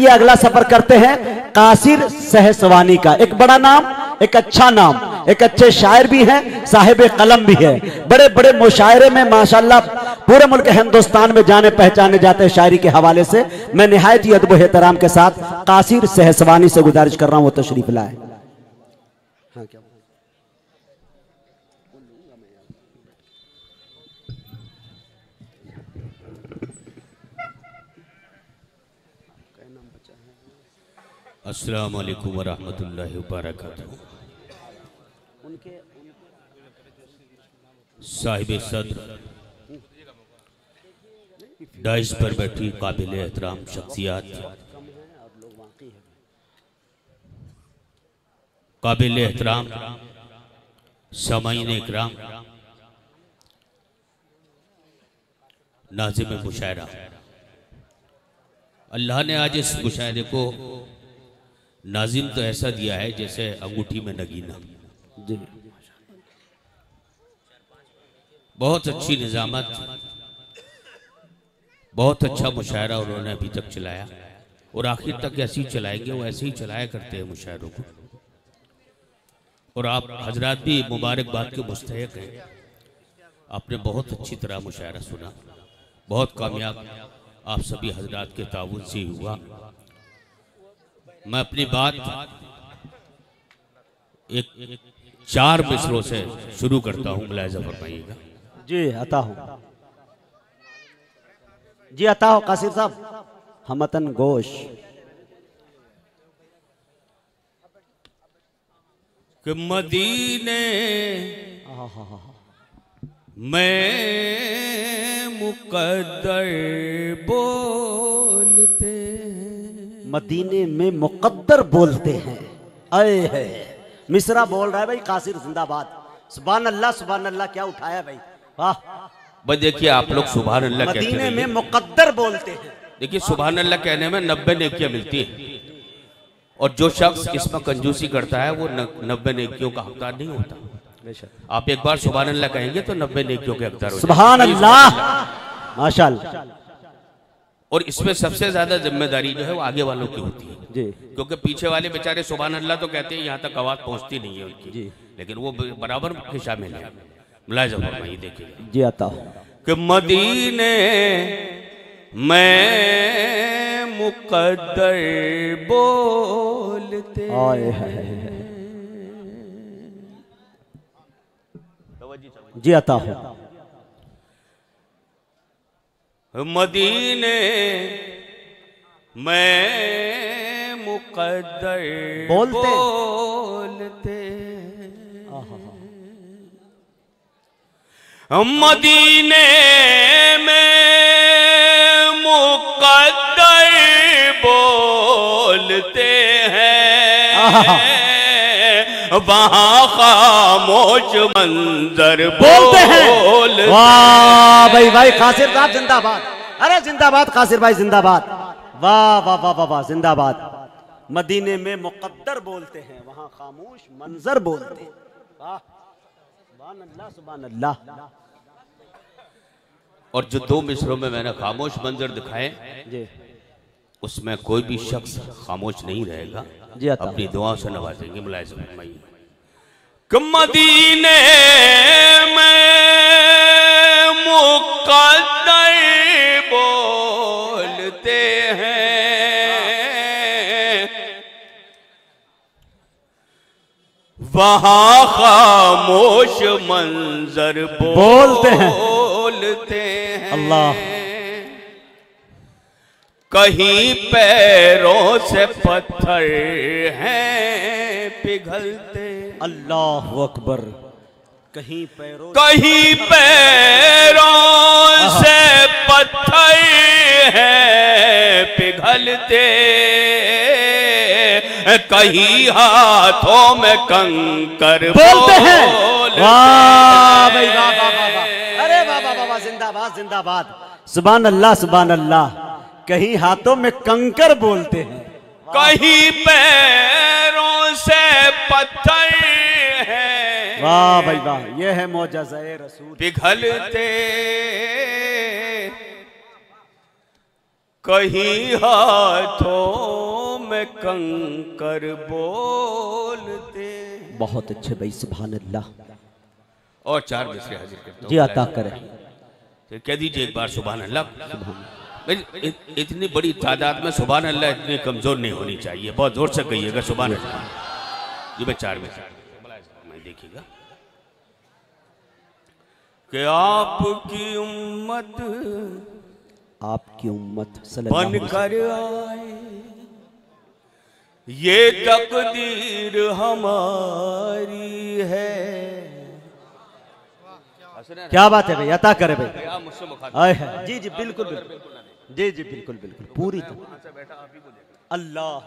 आइए अगला सफर करते हैं कासिर सहसवानी का। एक बड़ा नाम, एक अच्छा नाम, एक अच्छे शायर भी हैं, साहिब कलम भी है, बड़े बड़े मुशायरे में माशाल्लाह पूरे मुल्क हिंदुस्तान में जाने पहचाने जाते हैं शायरी के हवाले से। मैं निहायत ही अदब व एहतराम के साथ कासिर सहसवानी से गुजारिश कर रहा हूं वो तशरीफ लाए। हाँ, क्या अस्सलाम वालेकुम वरहमतुल्लाहि वबरकातुहू। साहिब सद्र डाइस पर बैठी काबिल एहतराम शख्सियात, काबिल एहतराम सामाईन इकराम, नाज़िम मुशायरा, अल्लाह ने आज इस मुशायरे को नाजिम तो ऐसा दिया है जैसे अंगूठी में नगीना। जी, बहुत अच्छी निजामत, बहुत अच्छा मुशायरा उन्होंने अभी तक चलाया और आखिर तक ऐसे ही चलाएंगे, वो ऐसे ही चलाया करते हैं मुशायरों को। और आप हजरात भी मुबारकबाद के मुस्तहिक हैं, आपने बहुत अच्छी तरह मुशायरा सुना, बहुत कामयाब आप सभी हजरात के ताउन से हुआ। मैं अपनी बात एक 4 मिसरों से शुरू करता हूँ, मुलाहिजा फरमाइएगा। जी अता हो, जी अता हो कासिर साहब। हमतन गोश कि मदीने में मुकद्दर बोलते हैं, मदीने में मुकद्दर बोलते हैं। आए है मिसरा बोल रहा है भाई कासिर जिंदाबाद। सुभान अल्लाह, सुभान अल्लाह, क्या उठाया भाई, वाह। बस देखिए आप लोग सुभान अल्लाह कहते हैं, मदीने में मुकद्दर बोलते हैं। देखिए सुभान अल्लाह कहने में 90 नेकियां मिलती है, और जो शख्स इसमें कंजूसी करता है वो 90 नेकियों का हकदार नहीं होता। आप एक बार सुभान अल्लाह कहेंगे तो 90 नेकियों के हकदार हो जाएंगे। सुभान अल्लाह, माशाअल्लाह। और इसमें सबसे ज्यादा जिम्मेदारी जो है वो आगे वालों की होती है जी, क्योंकि पीछे वाले बेचारे सुभान अल्लाह तो कहते हैं, यहाँ तक आवाज पहुंचती नहीं है उनकी जी, लेकिन वो बराबर के शामिल है। मुलाहिजा फरमाइए, देखिए जी आता हूं कि मदीने में मुकद्दर बोलते जी आता हूं। मदीने में मुकद्दर बोलते मदीने में मुकद्दर बोलते हैं, वहाँ खामोश मंजर बोलते हैं। वाह भाई भाई, कासिर साहब जिंदाबाद। अरे जिंदाबाद कासिर भाई, जिंदाबाद। वाह वाह वाह वाह वाह, जिंदाबाद। मदीने में मुकद्दर बोलते हैं, वहाँ खामोश मंजर बोलते हैं। वाह, सुभान अल्लाह, सुभान अल्लाह। और जो 2 मिसरों में मैंने खामोश मंजर दिखाए जी, उसमें कोई भी शख्स खामोश नहीं रहेगा जी, अपनी दुआओं से नवाजेंगे। मुलाहिजा फरमाइए कि मदीने में मुकद्दर बोलते हैं, वहाँ खामोश मंजर बोलते हैं। अल्लाह, कहीं पैरों से पत्थर हैं पिघलते, अल्लाह अकबर। कहीं पैरों से पत्थर हैं पिघलते, कहीं हाथों में कंकर बोलते हैं। वाह भाई वाह वाह वाह, अरे वाह वाह वाह, जिंदाबाद जिंदाबाद, सुभान अल्लाह सुभान अल्लाह। कहीं हाथों में कंकर बोलते हैं, कहीं पैरों से पत्थर हैं, वाह भाई वाह, ये है मौजज़ा-ए रसूल पिघलते। कहीं हाथों में कंकर बोलते। बहुत अच्छे भाई, सुभान अल्लाह। और 4 मिसरे हाजिर करता हूं। जी अता करें। तो कह दीजिए एक बार सुभान अल्लाह। इतनी बड़ी तादाद में सुभान अल्लाह इतनी कमजोर नहीं होनी चाहिए, बहुत जोर से कहिएगा सुभान अल्लाह। जी मैं 4 मिसरे देखिएगा कि आपकी उम्मत बनकर आए, ये तकदीर हमारी है। क्या बात है भाई, अता करे भाई। जी जी बिल्कुल बिल्कुल, जी जी बिल्कुल बिल्कुल, पूरी तरह। अल्लाह,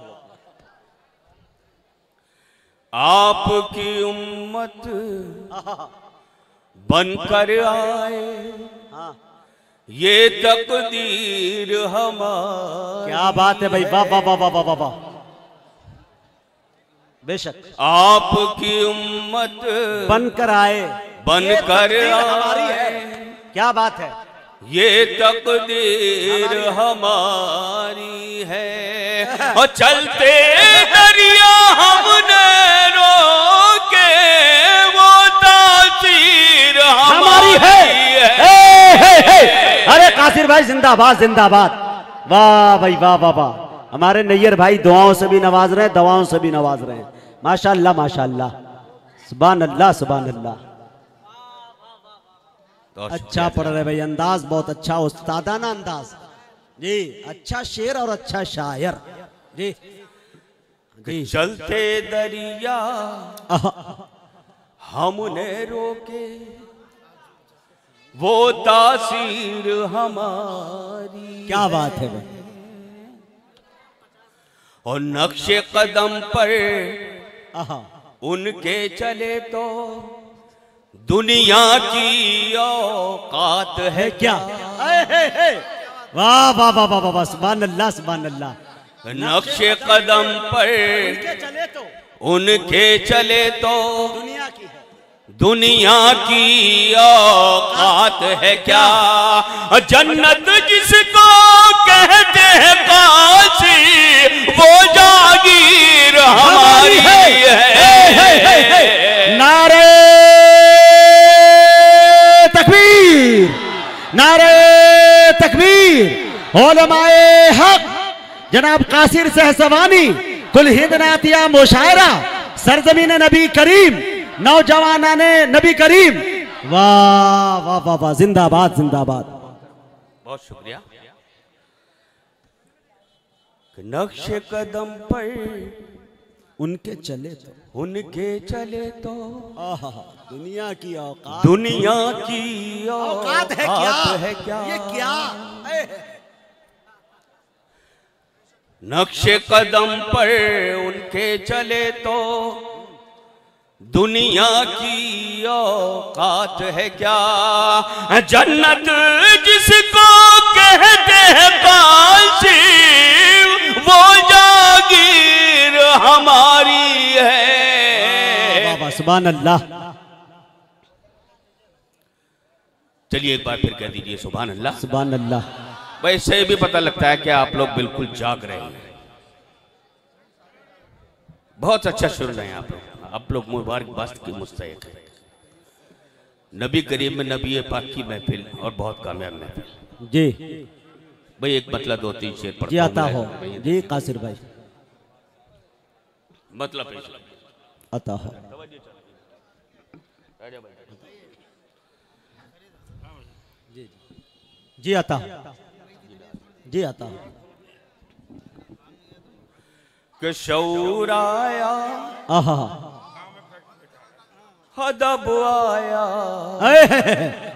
आपकी उम्मत बनकर आए, हाँ ये तकदीर हमारी। क्या बात है भाई, वाह वाह वाह वाह वाह वाह। बेशक आपकी उम्मत बनकर आए, बनकर हमारी है। क्या बात है, ये तकदीर हमारी है। और चलते दरिया हमने रोके, वो तासीर हमारी है। अरे कासिर भाई जिंदाबाद जिंदाबाद, वाह भाई वाह वाह वाह। हमारे नैयर भाई दुआओं से भी नवाज रहे हैं, दवाओं से भी नवाज रहे हैं। माशाअल्लाह माशाअल्लाह, सुभान अल्लाह सुभान अल्लाह। अच्छा पढ़ रहे भाई, अंदाज बहुत अच्छा, उस्तादाना अंदाज जी, अच्छा शेर और अच्छा शायर जी जी। चलते दरिया हमने रोके, वो तासीर हमारी। क्या बात है भाई। और नक्शे कदम पर उनके चले तो दुनिया की औकात है क्या। वाह वाह वाह वाह वाह, सुभान अल्लाह सुभान अल्लाह। नक्शे कदम पर उनके चले तो दुनिया की औकात है क्या। जन्नत जिसको कहते हैं काशी, वो जागीर हमारी है। नारे तकबीर, नारे तकबीर। उलमाए हक जनाब कासिर सहसवानी, कुल हिंद नातिया मुशायरा, सरजमीन नबी करीम, नौजवानाने नबी करीम। वाह वाह वाह वाह, जिंदाबाद जिंदाबाद। बहुत शुक्रिया। नक्शे कदम पर उनके चले तो दुनिया की औकात, दुनिया की औकात है क्या, ये क्या। नक्शे कदम पर उनके चले तो दुनिया की औकात है क्या। जन्नत जिसको कहते हैं काशी, वो जागीर हमारी है। सुभान अल्लाह। चलिए एक बार फिर कह दीजिए सुभान अल्लाह सुभान अल्लाह। वैसे भी पता लगता है कि आप लोग बिल्कुल जाग रहे हैं। बहुत अच्छा सुन रहे हैं आप लोग मुबारकबाद की मुस्तहिक है। नबी करीम में नबी पाक की महफिल और बहुत कामयाब महफिल। जी भाई एक मतलब 2-3 शेर पढ़ता जी आता हो जी कासिर भाई, मतलब आता हो जी आता जी आता कि शऊर आया, अदब आया।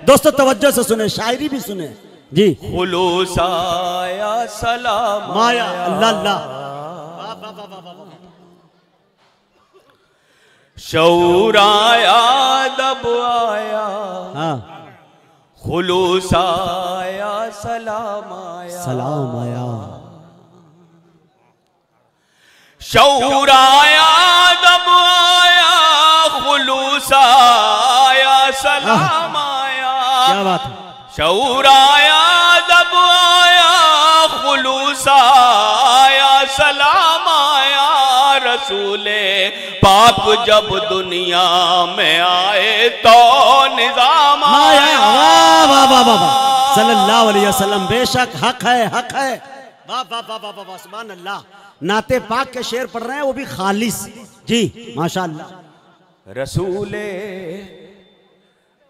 दोस्तों तवज्जो से सुने, शायरी भी सुने जी। खुलूस आया, सलाम आया, अल्लाह अल्लाह। शऊर आया, अदब आया, हाँ खुलूस आया, सलाम आया, सलाम आया। शऊर आया, अदब आया, खुलूस आया, सलाम आया। क्या बात है। शऊर आया, अदब आया, खुलूस आया, सलाम आया रसूले पाक जब दुनिया में आए तो निजाम आया। वाह वाह वाह वाह सल्लल्लाहु अलैहि वसल्लम, बेशक हक है, हक है। वाह वाह वाह वाह वाह, सुभान अल्लाह। नाते पाक के शेर पढ़ रहे हैं, वो भी खालिस। जी माशाअल्लाह। रसूले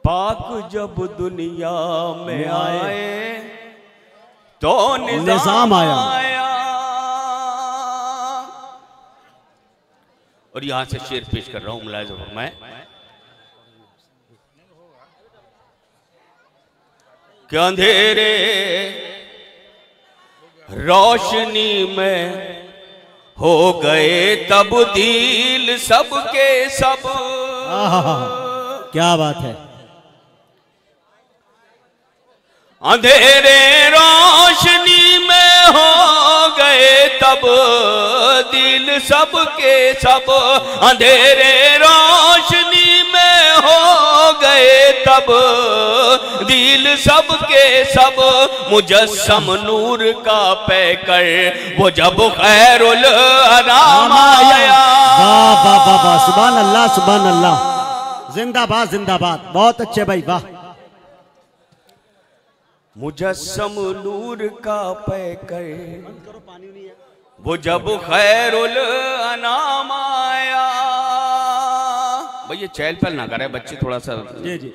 पाक जब दुनिया में आए तो निजाम आया। और यहां से शेर पेश कर रहा हूं, मुलाहिज़ा फरमाएं कि अंधेरे रोशनी में हो गए तब्दील सबके सब। क्या बात है। अंधेरे रोशनी में हो गए तब्दील सबके सब। अंधेरे रोशनी में हो गए तब्दील सबके सब। मुजस्सम नूर का पैकर वो जब खैरुल अनाम आया। वाह वाह वाह वाह, सुभान अल्लाह, सुभान अल्लाह। जिंदाबाद जिंदाबाद, बहुत अच्छे भाई, वाह। मुजस्सम नूर का पैकर वो जब खैरुल अनाम आया। भाई ये चहल पहल ना करे बच्चे, थोड़ा सा। जी जी।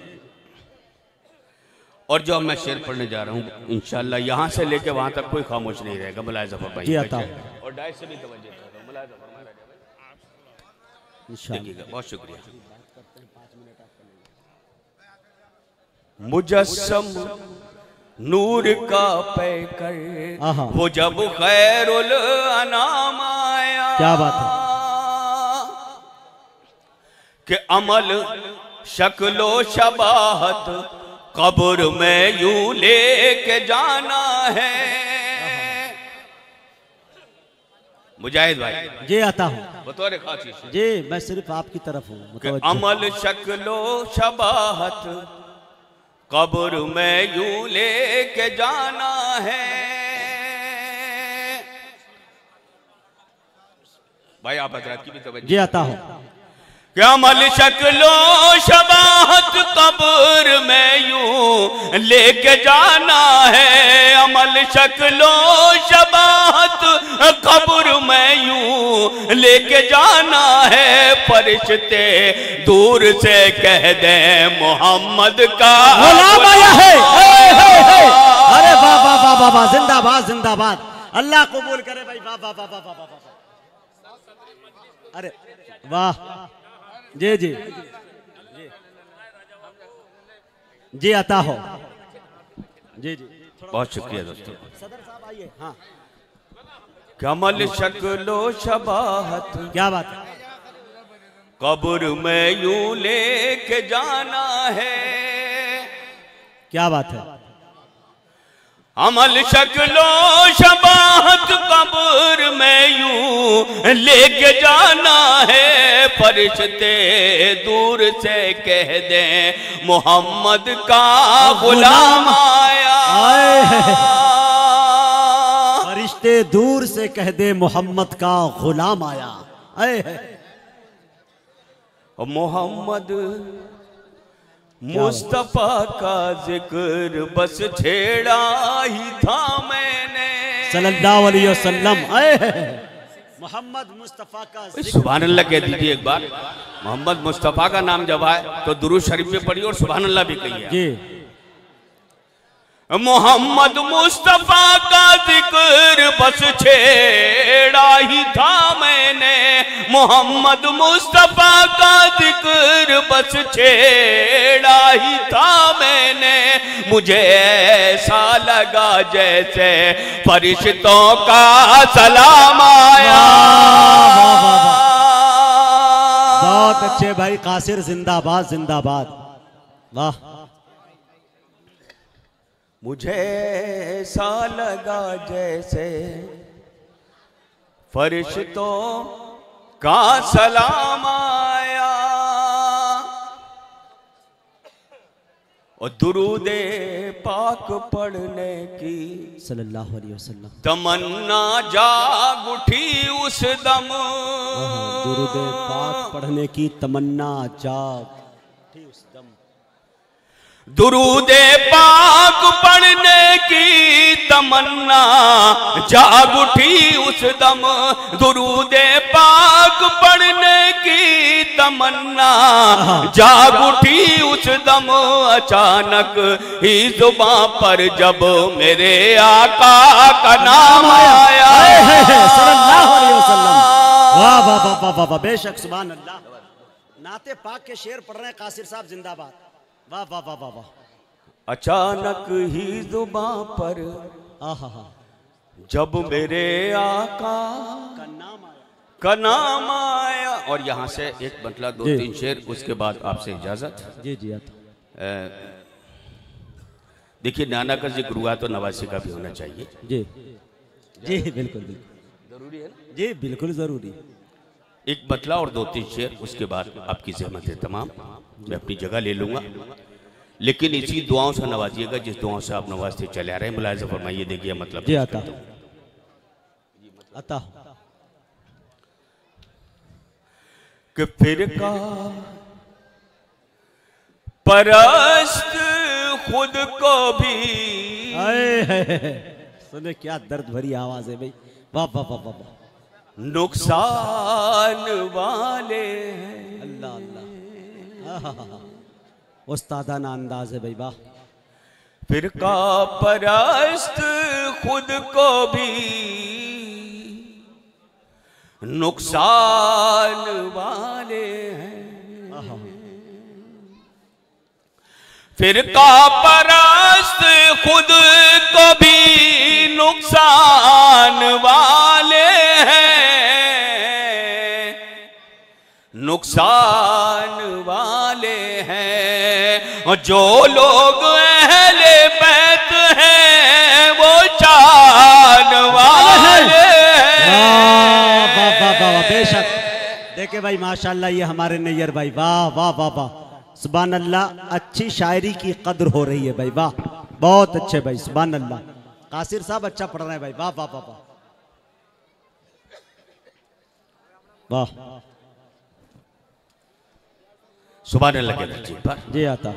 और जो मैं शेर पढ़ने जा रहा हूँ इंशाल्लाह यहाँ से लेके वहां तक कोई खामोश नहीं रहेगा। मुलाहिज़ा फरमाइए। जी आता और डाय से भी तवज्जो करो। मुलाहिज़ा फरमाइए इंशाल्लाह। बहुत शुक्रिया। मुजस्सम नूर का पैकर वो जब खैरुल अनाम आया। क्या बात है। कि अमल शक्लो शबाहत कब्र में यूं लेके जाना है। मुजाहिद भाई जी आता हूँ, बतौर खास जी मैं सिर्फ आपकी तरफ हूँ। अमल शक्लो शबाहत कब्र में यूं लेके जाना है। भाई आप हजरात की भी तवज्जो। जी आता हूँ। क्या अमल शक्लो शबाहत कब्र में यूं लेके जाना है। अमल शक्लो शबाहत कब्र में यूं लेके जाना है। फरिश्ते दूर से कह दे मोहम्मद का गुलाम आया है। अरे वाह वाह वाह वाह वाह, जिंदाबाद जिंदाबाद, अल्लाह कबूल करे भाई। वाह वाह वाह वाह वाह वाह। अरे वाह, जी जी जी आता हो। जी जी बहुत शुक्रिया दोस्तों। सदर साहब आइए। हाँ कमल शक्लो शबाहत क्या बात है। कब्र में यूं लेके जाना है। क्या बात है। अमल शक्लो शबाहत कब्र में यूं लेके जाना है। फरिश्ते दूर से कह दे मोहम्मद का गुलाम आया। फरिश्ते दूर से कह दे मोहम्मद का गुलाम आया। मोहम्मद मुस्तफा का जिक्र बस छेड़ा ही था मैंने। सल्लल्लाहु अलैहि वसल्लम। मोहम्मद मुस्तफा का सुभान अल्लाह कह दीजिए एक बार। मोहम्मद मुस्तफा का नाम जब आए तो दुरूद शरीफ में पढ़िए और सुभान अल्लाह भी कहिए जी। मोहम्मद मुस्तफा का जिक्र बस छेड़ा ही था मैंने। मोहम्मद मुस्तफा का जिक्र बस छेड़ा ही था मैंने। मुझे ऐसा लगा जैसे फरिश्तों का सलाम आया। बहुत अच्छे भाई कासिर, जिंदाबाद जिंदाबाद, वाह। मुझे ऐसा लगा जैसे फरिश्तों का सलाम आया। और दुरूदे पाक पढ़ने की सल्लल्लाहु अलैहि वसल्लम तमन्ना जाग उठी उस दम। दुरूदे पाक पढ़ने की तमन्ना जाग उठी उस दम। दुरूदे पाक पढ़ने की तमन्ना जाग उठी उस दम। दुरूदे पाक पढ़ने की तमन्ना जाग उठी उस दम। अचानक ही जुबां पर जब मेरे आका का नाम आया। सल्लल्लाहु अलैहि वसल्लम। वाह वाह वाह वाह वाह, बेशक सुभान अल्लाह। नाते पाक के शेर पढ़ रहे हैं कासिर साहब, जिंदाबाद। वाह वाह वाह वाह वाह। अचानक ही जुबां पर जब मेरे आका का नाम आया। और यहाँ से एक मतलब 2-3 शेर, उसके बाद आपसे इजाजत। जी जी देखिए, नाना का जिक्र हुआ तो नवासी का भी होना चाहिए। जी जी बिल्कुल बिल्कुल जरूरी है ना? जी बिल्कुल जरूरी। एक बतला और 2-3 शेर, उसके बाद आपकी जहमत है तमाम, मैं अपनी जगह ले लूंगा। लेकिन इसी दुआओं से नवाजिएगा जिस दुआओं से आप नवाजते चले आ रहे हैं। मुलाहिजा फरमाइए, देखिए मतलब जी आता आता कि फिरका परस्त खुद को भी। सुने क्या दर्द भरी आवाज है भाई। वाह वाह वाह वाह। नुकसान वाले हैं। अल्लाह अल्लाह, उस्तादाना अंदाज है भाई। वाह। फिरका परस्त खुद को भी नुकसान वाले हैं। फिरका परस्त खुद को भी नुकसान वाले हैं। नुकसान वाले हैं। और जो लोग अहले बैत हैं वो चान वाले हैं। बेशक। देखे भाई माशाल्लाह, ये हमारे नैयर भाई। वाह वाह वाह वाह, सुभान अल्लाह। अच्छी शायरी की कद्र हो रही है भाई। वाह, बहुत अच्छे भाई, सुभान अल्लाह। कासिर साहब अच्छा पढ़ रहे हैं भाई। वाह वाह वाह वाह वाह। सुभान अल्लाह के जी पर जी आता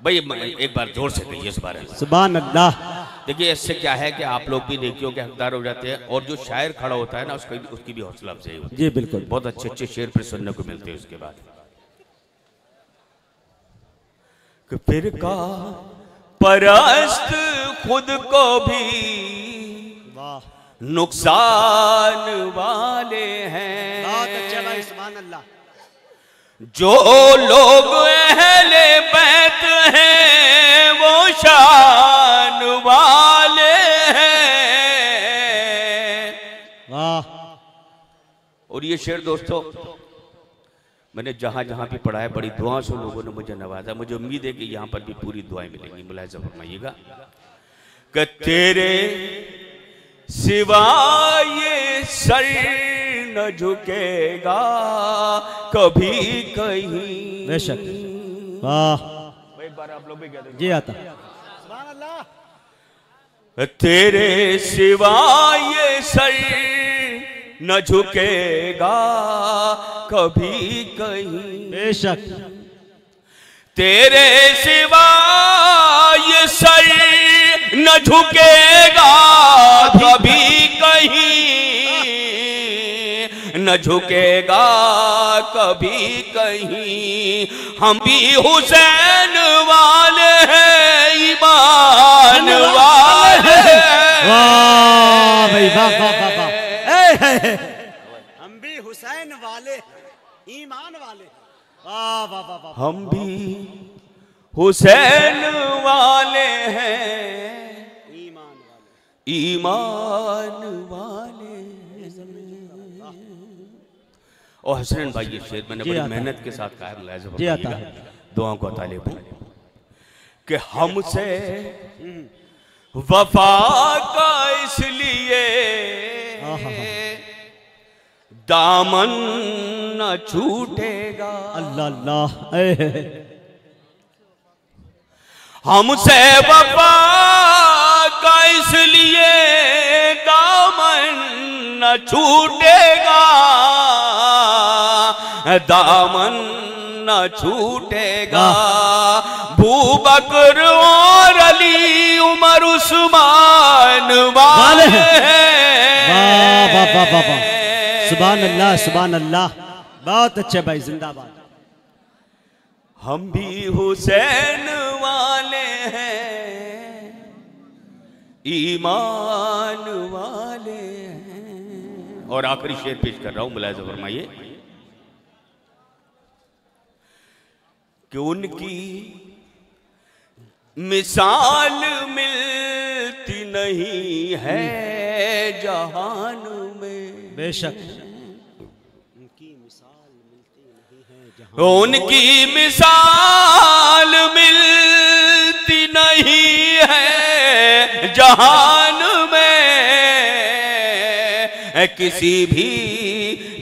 भाई, एक बार जोर से कहिए सुभान अल्लाह। सुभान अल्लाह। देखिए, इससे क्या है कि आप लोग भी नेकियों के हकदार हो जाते हैं, और जो शायर खड़ा होता है ना, उसकी भी हौसला अफजाई होती है। जी बिल्कुल, बहुत अच्छे अच्छे शेर फिर सुनने को मिलते हैं। उसके बाद कि फिरका परस्त खुद को भी नुकसान वाले हैं। बहुत अच्छा भाई, सुभान अल्लाह। जो लोग अहले बैत हैं वो शान वाले हैं। वाह। और ये शेर दोस्तों, मैंने जहां जहां भी पढ़ा है, बड़ी दुआओं से लोगों ने मुझे नवाजा। मुझे उम्मीद है कि यहाँ पर भी पूरी दुआएं मिलेंगी। मुलाहिजा फरमाइएगा कि तेरे सिवा ये सर न झुकेगा कभी कहीं। बेशक। वाह। एक बार आप लोग भी कहते हैं। जी आता। सुभान अल्लाह। तेरे सिवा ये सर न झुकेगा कभी कहीं। बेशक। तेरे सिवा ये सर न झुकेगा कभी कहीं। न झुकेगा कभी कहीं। हम भी हुसैन वाले हैं, ईमान वाले हैं। वाह भाई, वाह वाह वाह वाह। हम भी हुसैन वाले, ईमान वाले। वाह वाह वाह वाह। हम भी हुसैन वाले हैं, ईमान वाले, ईमान वाले। और हसनैन भाई, ये शेर मैंने बड़ी मेहनत के साथ कहा है। जी आता है। दुआओं को तालिब कि हमसे वफा का इसलिए दामन न छूटेगा। अल्लाह अल्लाह। हमसे वफा का इसलिए दामन न छूटेगा, दामन न छूटेगा। अबू बकर और अली उमर उस्मान वाले हैं। वाह वाह वाह वाह वाह, सुभान अल्लाह सुभान अल्लाह, बहुत अच्छे भाई, जिंदाबाद। हम भी हुसैन वाले हैं, ईमान वाले हैं। और आखिरी शेर पेश कर रहा हूं, मुलाहिजा फरमाइए कि उनकी मिसाल मिलती नहीं है जहान में। बेशक उनकी मिसाल मिलती नहीं है जहान में, किसी भी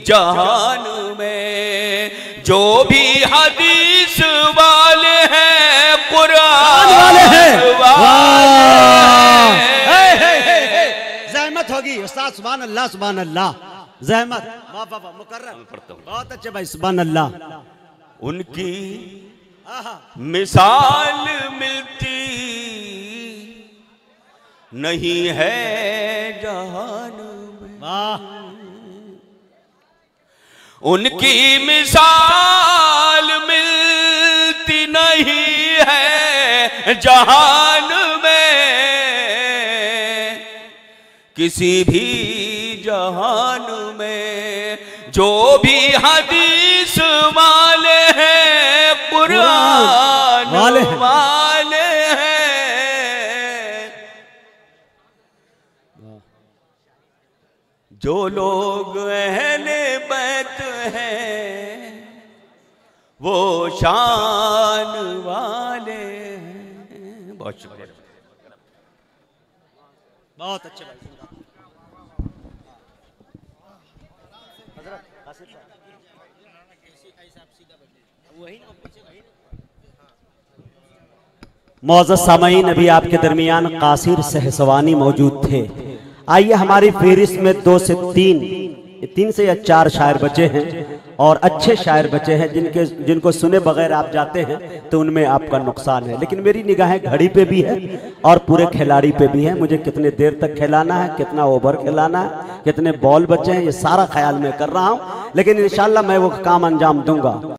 जहान में। जो भी हदीस वाले हैं, कुरान वाले हैं, जहमत होगी उस्ताद, सुभान अल्लाह सुभान अल्लाह, जहमत, वाह वाह वाह, मुकर्रम, बहुत अच्छे भाई, सुभान अल्लाह। उनकी मिसाल मिलती नहीं है जहान में, वाह। उनकी मिसाल मिलती नहीं है जहान में, किसी भी जहान में। जो भी हदीस वाले हैं, कुरान वाले हैं। जो लोग अहले बैत हैं, वो शान वाले हैं। बहुत शुक्रिया, बहुत अच्छे भाई। मौजूद सामईन, अभी आपके दरमियान कासिर सहसवानी मौजूद थे। आइए, हमारी फेहरिस्त में 2 से 3 से या 4 शायर बचे हैं और अच्छे शायर बचे हैं जिनको सुने बगैर आप जाते हैं तो उनमें आपका नुकसान है। लेकिन मेरी निगाहें घड़ी पे भी है और पूरे खिलाड़ी पे भी है। मुझे कितने देर तक खिलाना है, कितना ओवर खिलाना है, कितने बॉल बचे हैं, ये सारा ख्याल मैं कर रहा हूँ। लेकिन इंशाल्लाह मैं वो काम अंजाम दूंगा।